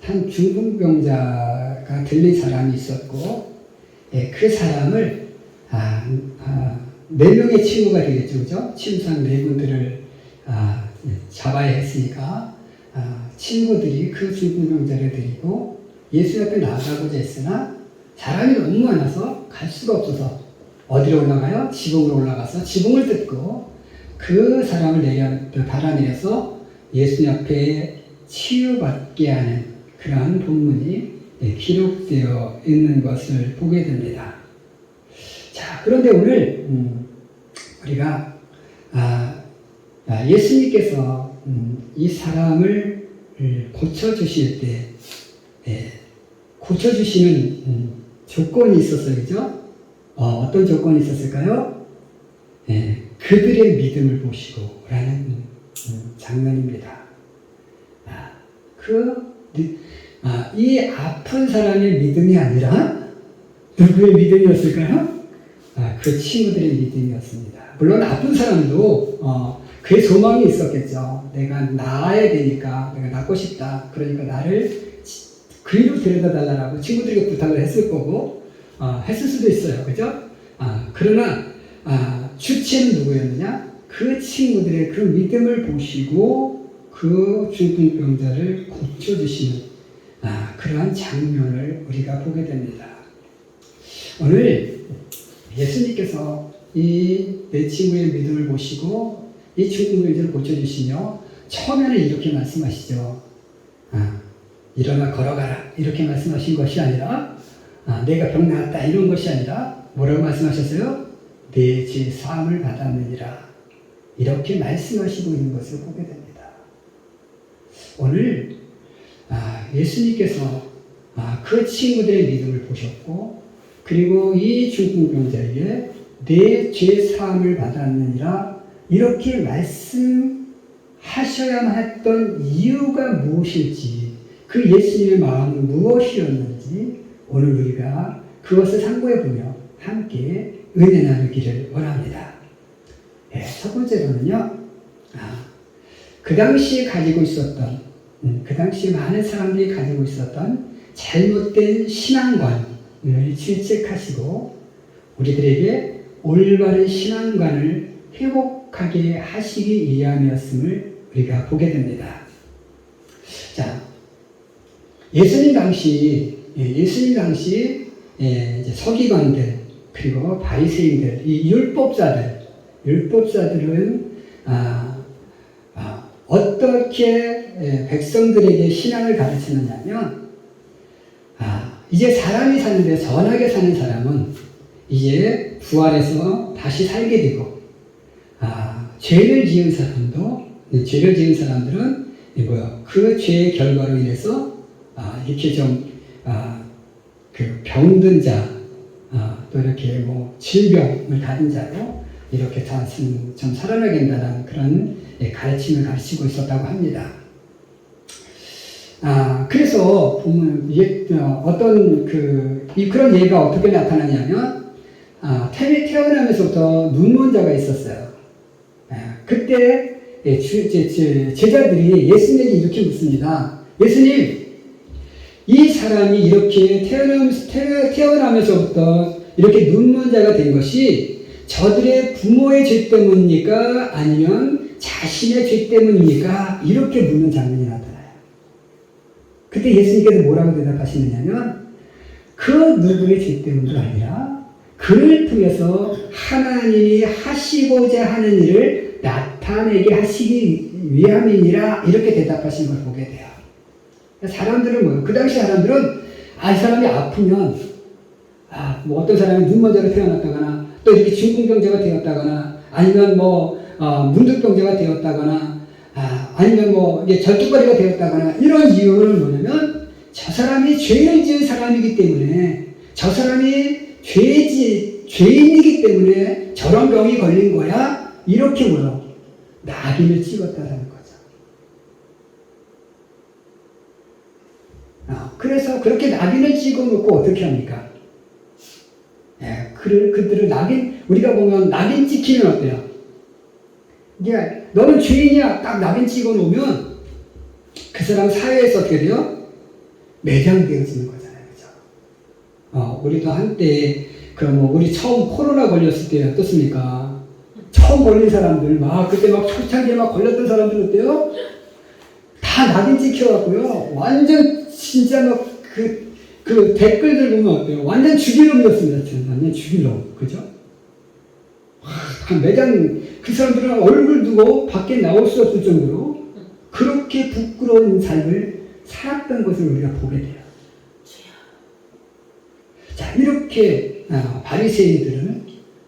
한 중풍병자가 들린 사람이 있었고, 그 사람을, 4명의 친구가 되겠죠, 그죠? 침상 4분들을, 잡아야 했으니까, 친구들이 그 중풍병자를 데리고 예수 옆에 나가고자 했으나, 사람이 너무 많아서 갈 수가 없어서, 어디로 올라가요? 지붕으로 올라가서 지붕을 뜯고, 그 사람을 달아내려서 예수 옆에 치유받게 하는 그러한 본문이 기록되어 있는 것을 보게 됩니다. 자, 그런데 오늘 우리가 예수님께서 이 사람을 고쳐주실 때 고쳐주시는 조건이 있었어요. 그죠? 어떤 조건이 있었을까요? 그들의 믿음을 보시고 라는 장면입니다. 이 아픈 사람의 믿음이 아니라 누구의 믿음이었을까요? 그 친구들의 믿음이었습니다. 물론 아픈 사람도 그의 소망이 있었겠죠. 내가 나아야 되니까, 내가 낫고 싶다. 그러니까 나를 그리로 데려다 달라고 친구들에게 부탁을 했을 거고, 했을 수도 있어요. 그죠? 그러나 주체는 누구였느냐? 그 친구들의 그 믿음을 보시고 그 중풍병자를 고쳐주시는 그러한 장면을 우리가 보게 됩니다. 오늘 예수님께서 이 내 친구의 믿음을 보시고 이 중풍병자를 고쳐주시며 처음에는 이렇게 말씀하시죠. 일어나 걸어가라 이렇게 말씀하신 것이 아니라 내가 병 나았다 이런 것이 아니라 뭐라고 말씀하셨어요? 내 죄 사함을 받았느니라 이렇게 말씀하시고 있는 것을 보게 됩니다. 오늘 예수님께서 그 친구들의 믿음을 보셨고 그리고 이 중풍병자에게 내 죄 사함을 받았느니라 이렇게 말씀하셔야만 했던 이유가 무엇일지 그 예수님의 마음은 무엇이었는지 오늘 우리가 그것을 상고해보며 함께 은혜 나누기를 원합니다. 첫 번째로는요, 그 당시에 가지고 있었던, 그 당시에 많은 사람들이 가지고 있었던 잘못된 신앙관을 질책하시고 우리들에게 올바른 신앙관을 회복하게 하시기 위함이었음을 우리가 보게 됩니다. 자, 예수님 당시 이제 서기관들 그리고 바리새인들, 이 율법사들은 어떻게 백성들에게 신앙을 가르치느냐면 이제 사람이 사는데 선하게 사는 사람은 이제 부활해서 다시 살게 되고 죄를 지은 사람들은 그 죄의 결과로 인해서 이렇게 좀 그 병든 자 또 이렇게 뭐 질병을 가진 자로 이렇게 좀 살아나게 된다는 그런 가르침을 가르치고 있었다고 합니다. 그래서 보면 어떤 그런 예가 어떻게 나타나냐면 태어나면서부터 눈먼 자가 있었어요. 그때 제자들이 예수님에게 이렇게 묻습니다. 예수님, 이 사람이 이렇게 태어나면서부터 이렇게 눈먼 자가 된 것이 저들의 부모의 죄 때문입니까? 아니면 자신의 죄 때문입니까? 이렇게 묻는 장면이 나타나요. 그때 예수님께서 뭐라고 대답하시느냐면 그 누구의 죄 때문도 아니라 그를 통해서 하나님이 하시고자 하는 일을 나타내게 하시기 위함이니라 이렇게 대답하신 걸 보게 돼요. 사람들은 뭐예요? 그 당시 사람들은 이 사람이 아프면 뭐 어떤 사람이 눈먼자로 태어났다거나 또 이렇게 중풍병자가 되었다거나 아니면 문득병자가 되었다거나 아니면 이게 절뚝거리가 되었다거나 이런 이유는 뭐냐면 저 사람이 죄를 지은 사람이기 때문에 저 사람이 죄인이기 때문에 저런 병이 걸린 거야 이렇게 낙인을 찍었다라는 거죠. 그래서 그렇게 낙인을 찍어놓고 어떻게 합니까? 그들을 우리가 보면 낙인 찍히면 어때요? 너는 죄인이야 딱 낙인 찍어놓으면 그 사람 사회에서 어떻게 돼요? 매장되어지는 거잖아요. 그죠? 우리도 한때, 우리 처음 코로나 걸렸을 때 어떻습니까? 처음 걸린 사람들, 그때 초창기에 걸렸던 사람들 어때요? 다 낙인 찍혀갖고요. 완전, 진짜 그 댓글들 보면 어때요? 완전 주기lum이었습니다. 저는 완전 주기lum. 그죠? 매장, 그 사람들은 얼굴 두고 밖에 나올 수 없을 정도로 그렇게 부끄러운 삶을 살았던 것을 우리가 보게 돼요. 자, 이렇게 바리새인들은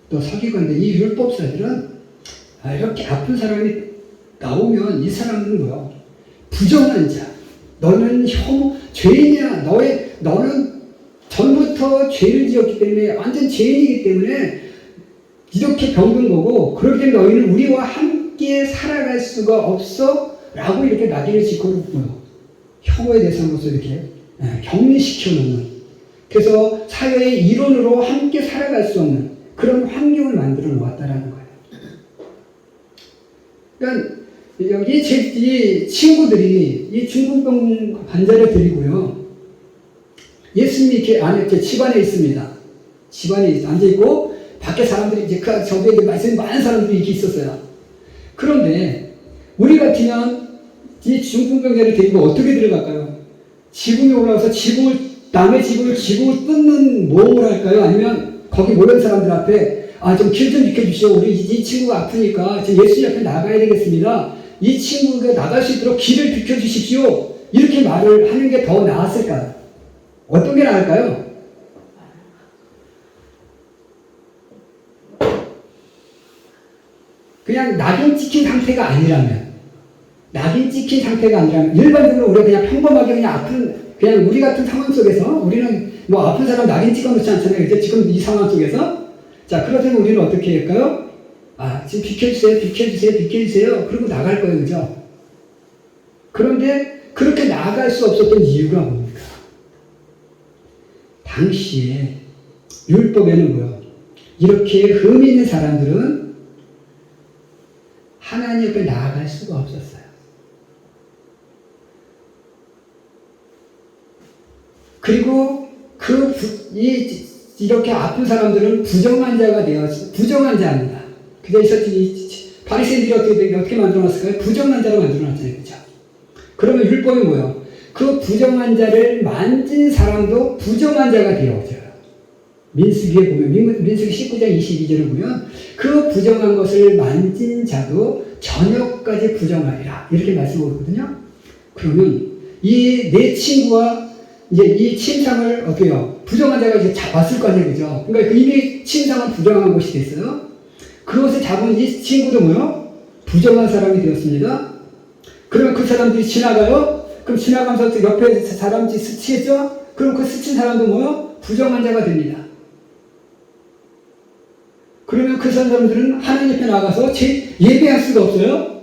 또 서기관들, 이 율법사들은 이렇게 아픈 사람이 나오면 이 사람은 뭐야? 부정한 자. 너는 죄인이야. 너는 전부터 죄를 지었기 때문에 완전 죄인이기 때문에 이렇게 병든 거고, 그렇기 때문에 너희는 우리와 함께 살아갈 수가 없어 라고 이렇게 낙인을 찍고 혐오의 대상으로서 이렇게 격리시켜 놓는, 그래서 사회의 일원으로 함께 살아갈 수 없는 그런 환경을 만들어 놓았다라는 거예요. 그러니까 여기 이 친구들이 이 중풍병 환자를 데리고요, 예수님이 이렇게 안에 집 안에 있습니다. 집 안에 앉아있고 밖에 사람들이 이제 그 저기에 말씀이 많은 사람들이 이렇게 있었어요. 그런데 우리 같으면 이 중풍병자를 데리고 어떻게 들어갈까요? 지붕에 올라가서 남의 지붕을 뜯는 모험을 할까요? 아니면 거기 모여있는 사람들 앞에 좀 길 좀 비켜주시오. 우리 이 친구가 아프니까 지금 예수님 앞에 나가야 되겠습니다. 이 친구가 나갈 수 있도록 길을 비켜주십시오. 이렇게 말을 하는 게 더 나았을까요? 어떤 게 나을까요? 그냥 낙인 찍힌 상태가 아니라면, 일반적으로 우리가 그냥 평범하게 그냥 우리 같은 상황 속에서, 우리는 아픈 사람 낙인 찍어 놓지 않잖아요. 이제 지금 이 상황 속에서. 자, 그렇다면 우리는 어떻게 할까요? 지금 비켜주세요. 그리고 나갈 거예요. 그죠? 그런데 그렇게 나갈 수 없었던 이유가 뭡니까? 당시에 율법에는 뭐요? 이렇게 흠이 있는 사람들은 하나님 옆에 나아갈 수가 없었어요. 그리고 이렇게 아픈 사람들은 부정한 자입니다. 그래서 바리새인들이 어떻게 만들어놨을까요? 부정한 자로 만들어놨잖아요. 그죠? 그러면 율법이 뭐예요? 그 부정한 자를 만진 사람도 부정한 자가 되어져요. 민수기에 보면, 민수기 19장 22절을 보면, 그 부정한 것을 만진 자도 저녁까지 부정하리라. 이렇게 말씀하거든요. 그러면 내 친구와 이제 이 침상을 어떻게 해요? 부정한 자가 이제 잡았을 거 아니에요. 그죠? 그러니까 이미 침상은 부정한 것이 됐어요. 그것을 잡은 이 친구도 뭐요? 부정한 사람이 되었습니다. 그러면 그 사람들이 지나가요? 그럼 지나가면서 옆에 사람들이 스치겠죠? 그럼 그 스친 사람도 뭐요? 부정한 자가 됩니다. 그러면 그 사람들은 하나님 옆에 나가서 예배할 수가 없어요?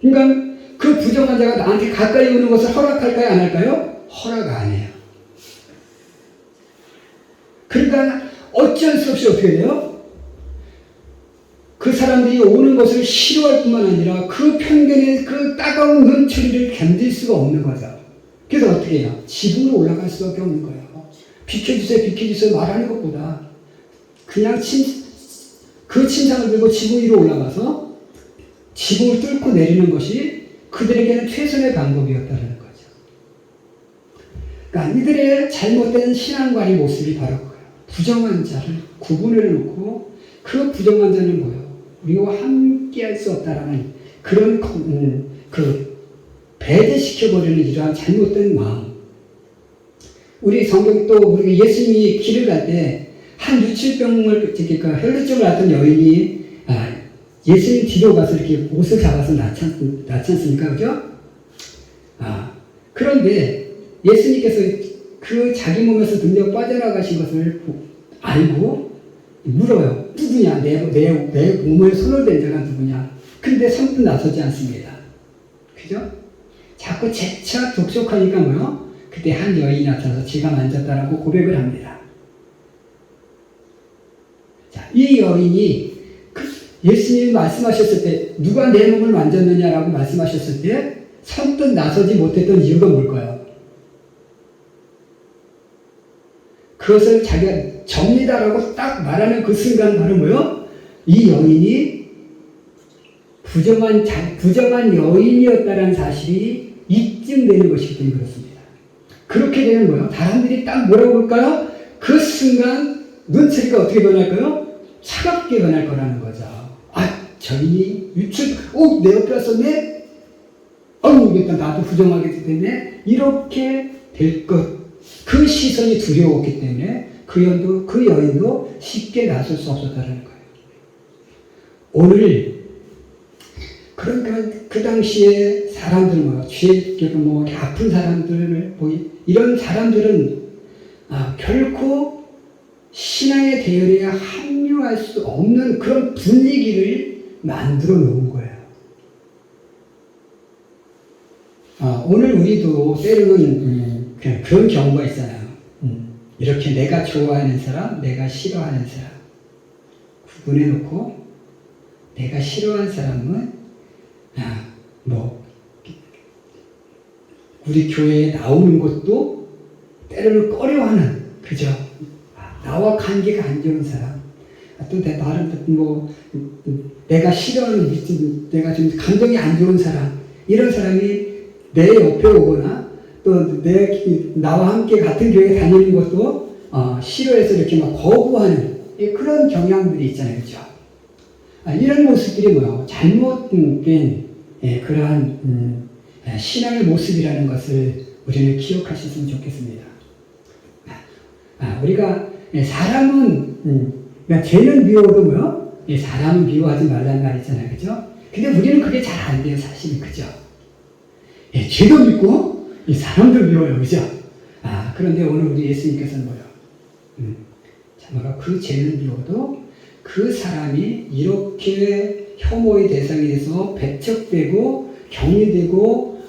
그러니까 그 부정한 자가 나한테 가까이 오는 것을 허락할까요? 안 할까요? 허락 안 해요. 그러니까 어쩔 수 없이 어떻게 돼요? 그 사람들이 오는 것을 싫어할 뿐만 아니라 그 편견의 그 따가운 눈초리를 견딜 수가 없는 거죠. 그래서 어떻게 해요? 지붕으로 올라갈 수밖에 없는 거예요. 비켜주세요 말하는 것보다 그냥 그 침상을 들고 지붕 위로 올라가서 지붕을 뚫고 내리는 것이 그들에게는 최선의 방법이었다는 거죠. 그러니까 이들의 잘못된 신앙관의 모습이 바로 그거예요. 부정한 자를 구분해 놓고 그 부정한 자는 뭐예요? 우리와 함께 할 수 없다라는 그런 배제시켜버리는 이러한 잘못된 마음. 우리 성경 또 우리가 예수님이 길을 갈 때 한 유칠병을, 그러니까 혈루증을 앓던 여인이 예수님 뒤로 가서 이렇게 옷을 잡아서 낳지 않습니까? 그죠? 그런데 예수님께서 그 자기 몸에서 능력 빠져나가신 것을 알고 물어요. 누구냐? 내 몸에 손을 댄 자가 누구냐? 근데 선뜻 나서지 않습니다. 그죠? 자꾸 재차 독촉하니까 뭐요? 그때 한 여인이 나타나서 제가 만졌다라고 고백을 합니다. 자, 이 여인이 예수님이 말씀하셨을 때 누가 내 몸을 만졌느냐라고 말씀하셨을 때 선뜻 나서지 못했던 이유가 뭘까요? 그것을 자기가 접니다라고 딱 말하는 그 순간 바로 뭐요? 이 여인이 부정한 여인이었다는 사실이 입증되는 것이기 때문에 그렇습니다. 그렇게 되면 뭐요? 사람들이 딱 뭐라고 볼까요? 그 순간 눈초리가 어떻게 변할까요? 차갑게 변할 거라는 거죠. 아, 저인이 내 옆에 왔었네? 일단 나도 부정하게 됐네? 이렇게 될 것. 그 시선이 두려웠기 때문에 그 여인도 쉽게 나설 수 없었다는 거예요. 오늘 그러니까 그 당시에 사람들은 아픈 사람들을 이런 사람들은 결코 신앙의 대열에 합류할 수 없는 그런 분위기를 만들어 놓은 거예요. 오늘 우리도 때로는 그런 경우가 있잖아요. 이렇게 내가 좋아하는 사람, 내가 싫어하는 사람 구분해 놓고 내가 싫어하는 사람은 우리 교회에 나오는 것도 때로는 꺼려하는, 그죠? 나와 관계가 안 좋은 사람, 또 내가 싫어하는, 내가 좀 감정이 안 좋은 사람, 이런 사람이 내 옆에 오거나 또 나와 함께 같은 교회에 다니는 것도 싫어해서 이렇게 막 거부하는 그런 경향들이 있잖아요, 그죠? 이런 모습들이 잘못된 그러한 신앙의 모습이라는 것을 우리는 기억하셨으면 좋겠습니다. 우리가 사람은 죄는 미워도 사람은 미워하지 말라는 말 있잖아요, 그죠? 근데 우리는 그게 잘 안 돼요, 사실은, 그죠? 죄도 믿고 사람도 미워요, 그죠? 그런데 오늘 우리 예수님께서는 참으로 그 죄는 미워도 그 사람이 이렇게 혐오의 대상이 돼서 배척되고 격리되고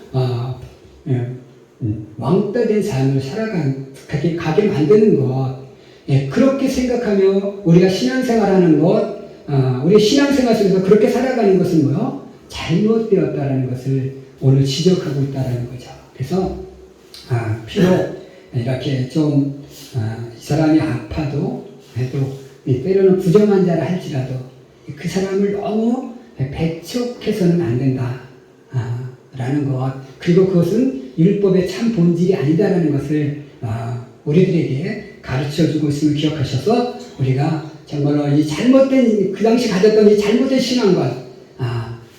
왕따된 삶을 가게 만드는 것, 그렇게 생각하며 우리가 신앙생활하는 것, 우리 신앙생활 속에서 그렇게 살아가는 것은 잘못되었다라는 것을 오늘 지적하고 있다라는 거죠. 그래서 비록 이렇게 좀 이 사람이 아파도 해도 때로는 부정한 자라 할지라도 그 사람을 너무 배척해서는 안 된다 라는 것, 그리고 그것은 율법의 참 본질이 아니다라는 것을 우리들에게 가르쳐주고 있음을 기억하셔서 우리가 정말로 이 잘못된, 그 당시 가졌던 이 잘못된 신앙관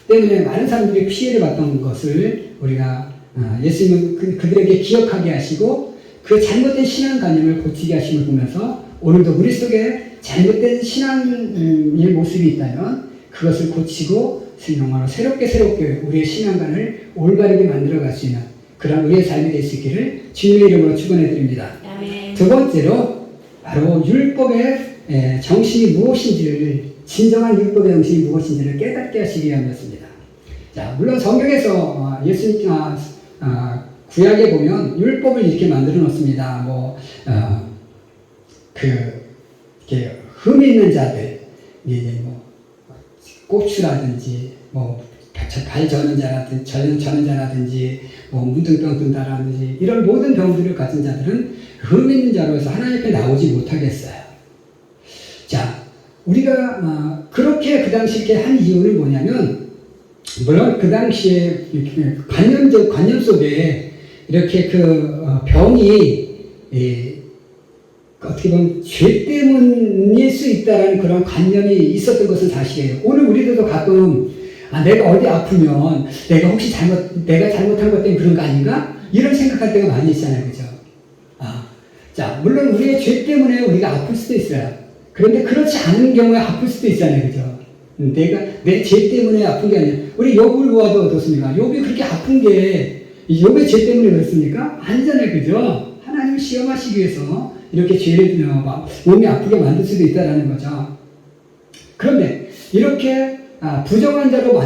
때문에 많은 사람들이 피해를 봤던 것을 우리가 예수님은 그들에게 기억하게 하시고 그 잘못된 신앙관념을 고치게 하심을 보면서 오늘도 우리 속에 잘못된 신앙의 모습이 있다면 그것을 고치고 정말로 새롭게 우리의 신앙관을 올바르게 만들어갈 수 있는 그런 우리의 삶이 될 수 있기를 주님의 이름으로 축원해 드립니다. 두 번째로 바로 율법의 정신이 무엇인지를, 진정한 율법의 정신이 무엇인지를 깨닫게 하시기 위함이었습니다. 자, 물론 성경에서 예수님 구약에 보면 율법을 이렇게 만들어 놓습니다. 이렇게 흠이 있는 자들, 고추라든지, 발 저는 자라든지, 문둥병 든다라든지, 이런 모든 병들을 가진 자들은 흠 있는 자로 해서 하나님 앞에 나오지 못하겠어요. 자, 우리가 그렇게 그 당시 이렇게 한 이유는 뭐냐면, 물론 그 당시에 관념 속에 이렇게 병이 어떻게 보면 죄 때문일 수 있다는 그런 관념이 있었던 것은 사실이에요. 오늘 우리들도 가끔 내가 어디 아프면 내가 혹시 내가 잘못한 것 때문에 그런 거 아닌가? 이런 생각할 때가 많이 있잖아요, 그죠? 자, 물론 우리의 죄 때문에 우리가 아플 수도 있어요. 그런데 그렇지 않은 경우에 아플 수도 있잖아요, 그죠? 내 죄 때문에 아픈 게 아니라, 우리 욥을 보아도 어떻습니까? 욥이 그렇게 아픈 게 욥의 죄 때문에 그렇습니까? 아니잖아요, 그죠? 하나님을 시험하시기 위해서 이렇게 죄를 몸이 아프게 만들 수도 있다라는 거죠. 그런데 이렇게 부정한 자로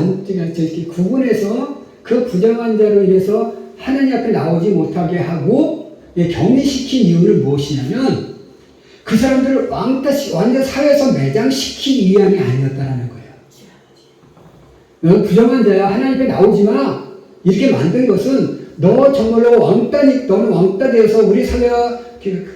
구분해서 그 부정한 자로 인해서 하나님 앞에 나오지 못하게 하고 격리시킨 이유는 무엇이냐면 그 사람들을 완전 사회에서 매장시키기 위함이 아니었다라는 거예요. 너는 부정한 자야, 하나님 앞에 나오지 마, 이렇게 만든 것은 너 정말로 너는 왕따 되어서 우리 사회와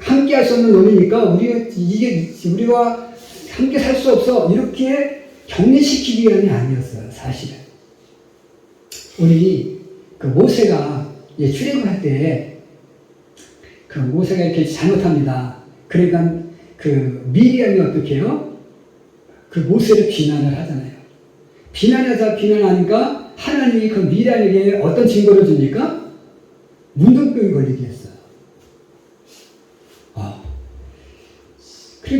함께 할 수 없는 놈이니까 우리와 함께 살 수 없어. 이렇게 격리시키기 위함이 아니었어요, 사실은. 우리 그 모세가 출애굽할 때 그 모세가 이렇게 잘못합니다. 그러니까 그 미리암이 어떻게 해요? 그 모세를 비난을 하잖아요. 비난하니까 하나님이 그 미리암에게 어떤 증거를 줍니까? 문둥병이 걸리게 했어요.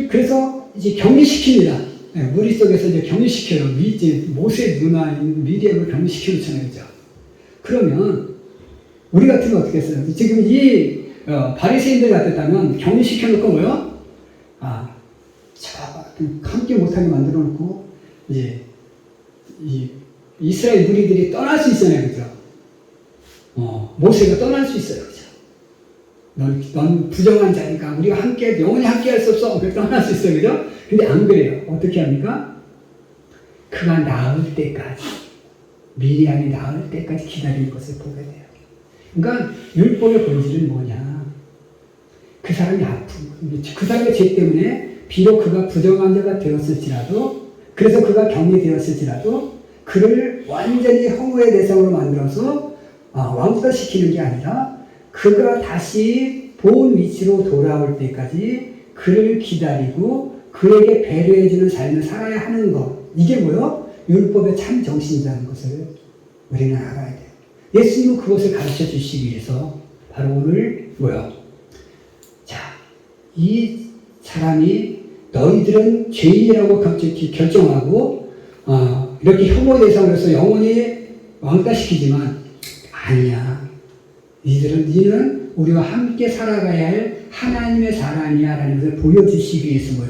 그래서 이제 격리시킵니다. 머릿속에서 이제 격리시켜요. 모세 누나인 미리암을 격리시켜놓잖아요. 그죠? 그러면 우리 같으면 어떻게 했어요? 지금 이 바리새인들 같았다면 격리시켜놓고 뭐요? 함께 못하게 만들어놓고 이제 이 이스라엘 무리들이 떠날 수 있잖아요. 그죠? 모세가 떠날 수 있어요. 그죠? 넌 부정한 자니까 우리가 영원히 함께 할 수 없어. 그래서 떠날 수 있어요. 그죠? 근데 안 그래요. 어떻게 합니까? 그가 나을 때까지, 미리암이 나을 때까지 기다리는 것을 보게 돼요. 그러니까 율법의 본질은 뭐냐? 그 사람이 그 사람의 죄 때문에 비록 그가 부정한 자가 되었을지라도, 그래서 그가 격리되었을지라도 그를 완전히 허무의 대상으로 만들어서 왕따시키는 게 아니라 그가 다시 본 위치로 돌아올 때까지 그를 기다리고 그에게 배려해주는 삶을 살아야 하는 것. 이게 뭐요? 율법의 참 정신이라는 것을 우리는 알아야 돼요. 예수님은 그것을 가르쳐 주시기 위해서 바로 오늘 자, 이 사람이 너희들은 죄인이라고 결정하고 이렇게 혐오 대상으로서 영원히 왕따시키지만 아니야. 니는 우리와 함께 살아가야 할 하나님의 사람이야 라는 것을 보여주시기 위해서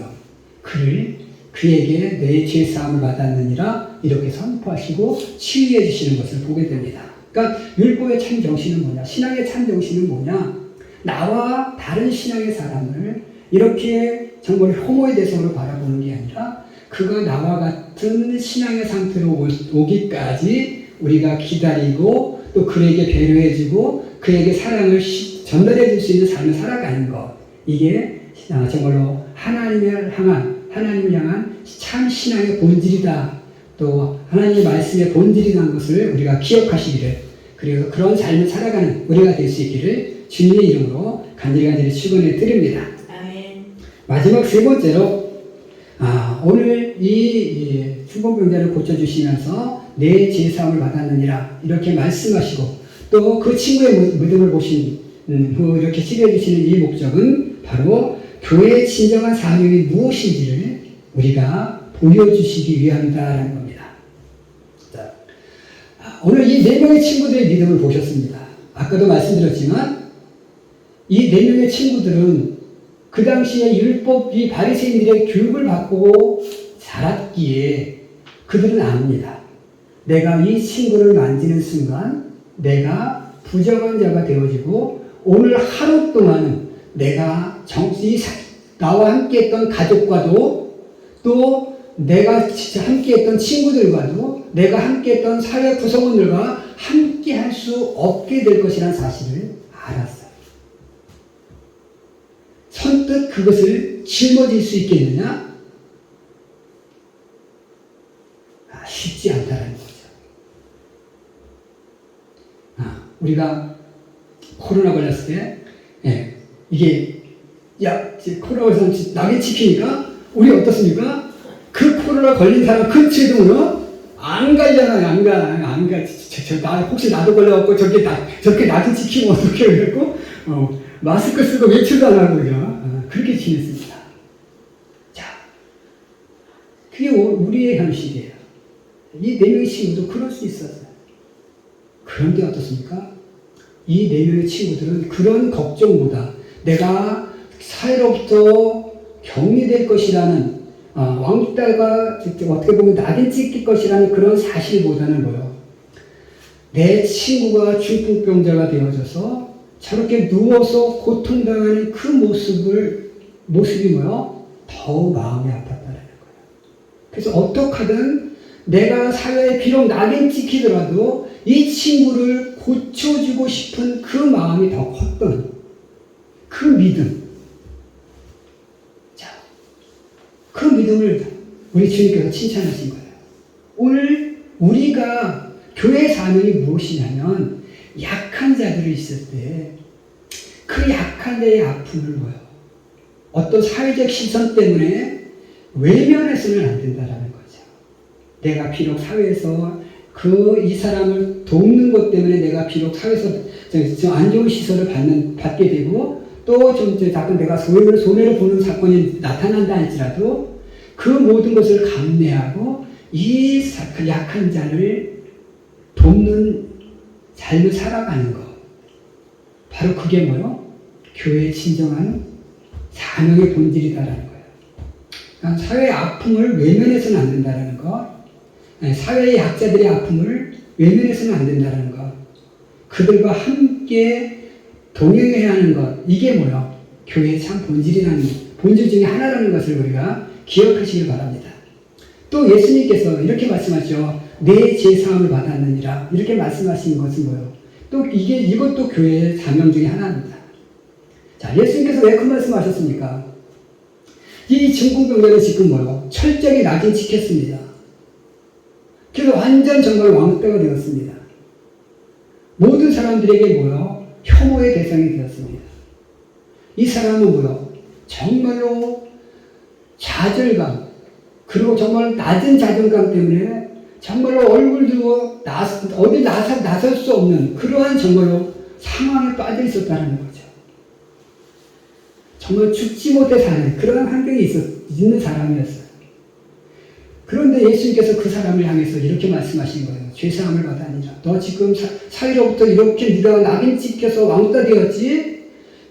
그에게 내 죄사함을 받았느니라 이렇게 선포하시고 치유해 주시는 것을 보게 됩니다. 그러니까 율법의 참 정신은 뭐냐? 신앙의 참 정신은 뭐냐? 나와 다른 신앙의 사람을 이렇게 정말 혐오의 대상으로 바라보는 게 아니라 그가 나와 같은 신앙의 상태로 오기까지 우리가 기다리고 또 그에게 배려해주고 그에게 사랑을 전달해 줄 수 있는 삶을 살아가는 것. 이게 정말로 하나님을 향한 참 신앙의 본질이다. 또 하나님의 말씀의 본질이라는 것을 우리가 기억하시기를, 그리고 그런 삶을 살아가는 우리가 될 수 있기를 주님의 이름으로 간절히 축원해 드립니다. 아멘. 마지막 세 번째로 오늘 이 중풍병자를 고쳐주시면서 내 죄사함을 받았느니라 이렇게 말씀하시고 또 그 친구의 믿음을 보신 후 이렇게 치료해 주시는 이 목적은 바로 교회의 진정한 사명이 무엇인지를 우리가 보여주시기 위함이다라는 겁니다. 자, 오늘 이 네 명의 친구들의 믿음을 보셨습니다. 아까도 말씀드렸지만 이 네 명의 친구들은 그 당시에 이 바리새인들의 교육을 받고 자랐기에 그들은 압니다. 내가 이 친구를 만지는 순간 내가 부정한 자가 되어지고 오늘 하루 동안은 내가 나와 함께 했던 가족과도 또 내가 함께 했던 친구들과도 내가 함께 했던 사회 구성원들과 함께 할 수 없게 될 것이라는 사실을 알았어요. 선뜻 그것을 짊어질 수 있겠느냐? 쉽지 않다는 거죠. 우리가 코로나 걸렸을 때, 이게, 코로나 걸려서 낙에 찍히니까, 우리 어떻습니까? 그 코로나 걸린 사람 근처에도 안 가잖아요. 안 가. 혹시 나도 걸려갖고 저렇게 나도 지키면 어떻게 그랬고, 마스크 쓰고 외출도 안 하고, 그렇게 지냈습니다. 자, 그게 우리의 현실이에요. 이 네 명의 친구도 그럴 수 있었어요. 그런데 어떻습니까? 이 네 명의 친구들은 그런 걱정보다 내가 사회로부터 격리될 것이라는 왕따가 어떻게 보면 낙인 찍힐 것이라는 그런 사실보다는 내 친구가 중풍병자가 되어져서 저렇게 누워서 고통당하는 그 모습이 더욱 마음이 아팠다는 거예요. 그래서 어떻게 하든 내가 사회에 비록 낙인 찍히더라도 이 친구를 고쳐주고 싶은 그 마음이 더 컸던 그 믿음, 믿음을 우리 주님께서 칭찬하신 거예요. 오늘 우리가 교회 사명이 무엇이냐면 약한 자들이 있을 때 그 약한 자의 아픔을 뭐요? 어떤 사회적 시선 때문에 외면해서는 안 된다라는 거죠. 내가 비록 사회에서 이 사람을 돕는 것 때문에 내가 비록 사회에서 좀 안 좋은 시선을 받게 되고 또 좀 자꾸 내가 손해를 보는 사건이 나타난다 할지라도 그 모든 것을 감내하고 그 약한 자를 돕는 삶을 살아가는 것. 바로 그게 뭐요? 교회의 진정한 사명의 본질이다라는 거예요. 그러니까 사회의 아픔을 외면해서는 안 된다라는 것. 사회의 약자들의 아픔을 외면해서는 안 된다는 것. 그들과 함께 동행해야 하는 것. 이게 뭐야? 교회의 참 본질 중에 하나라는 것을 우리가 기억하시길 바랍니다. 또 예수님께서 이렇게 말씀하시죠. 내 죄사함을 받았느니라. 이렇게 말씀하신 것은 뭐예요? 또 이것도 교회의 사명 중에 하나입니다. 자, 예수님께서 왜 그 말씀하셨습니까? 이 중궁병자는 지금 뭐예요? 철저히 낙인 찍혔습니다. 그래서 완전 정말 왕따가 되었습니다. 모든 사람들에게 뭐요? 혐오의 대상이 되었습니다. 이 사람은 뭐요? 정말로 좌절감, 그리고 정말 낮은 자존감 때문에 정말로 얼굴 들고 어디 나설 수 없는 그러한 정말로 상황에 빠져 있었다는 거죠. 정말 죽지 못해 사는 그런 환경이 있는 사람이었어요. 그런데 예수님께서 그 사람을 향해서 이렇게 말씀하신 거예요. 죄사함을 받아니라. 너 지금 사회로부터 이렇게 네가 낙인 찍혀서 왕따 되었지?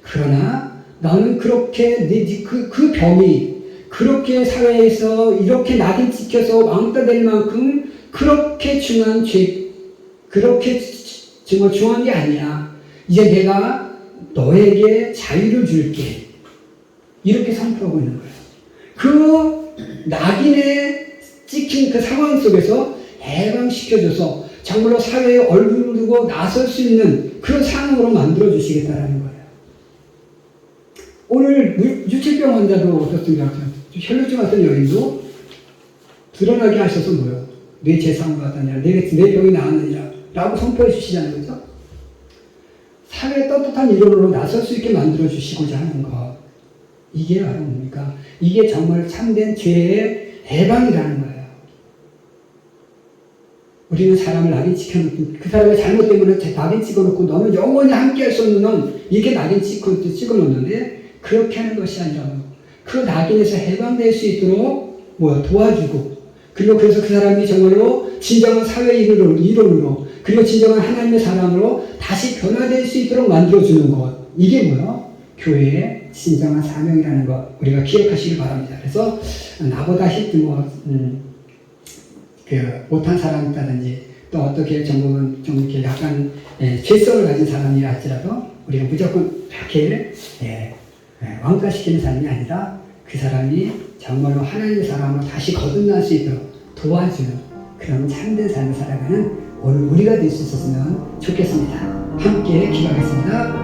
그러나 너는 그렇게 그 병이 그렇게 사회에서 이렇게 낙인 찍혀서 왕따 될 만큼 그렇게 중요한 그렇게 정말 중요한 게 아니야. 이제 내가 너에게 자유를 줄게. 이렇게 선포하고 있는 거예요. 그 낙인에 찍힌 그 상황 속에서 해방시켜줘서 정말로 사회에 얼굴을 두고 나설 수 있는 그런 상황으로 만들어주시겠다라는 거예요. 오늘 유치병 환자도 어떻습니까? 혈루증 같은 여인도 드러나게 하셔서 뭐예요? 내 재산을 받았냐, 내 병이 나았느니라 라고 선포해 주시자는 거죠. 사회의 떳떳한 일원으로 나설 수 있게 만들어 주시고자 하는 것. 이게 바로 뭡니까? 이게 정말 참된 죄의 해방이라는 거예요. 우리는 사람을 낙인 찍어놓고 그 사람의 잘못 때문에 낙인 찍어놓고 너는 영원히 함께할 수 없는 놈 이렇게 낙인 찍어놓는데 그렇게 하는 것이 아니라 그 낙인에서 해방될 수 있도록 도와주고 그리고 그래서 그 사람이 정말로 진정한 사회의 일원으로 그리고 진정한 하나님의 사람으로 다시 변화될 수 있도록 만들어주는 것. 이게 뭐예요? 교회의 진정한 사명이라는 것 우리가 기억하시길 바랍니다. 그래서 나보다 못한 사람이 있다든지 또 어떻게 좀 이렇게 약간 죄성을 가진 사람이 할지라도 우리가 무조건 이렇게 왕따시키는 사람이 아니라 그 사람이 정말로 하나님의 사람으로 다시 거듭날 수 있도록 도와주는 그런 참된 삶을 살아가는 오늘 우리가 될 수 있었으면 좋겠습니다. 함께 기도하겠습니다.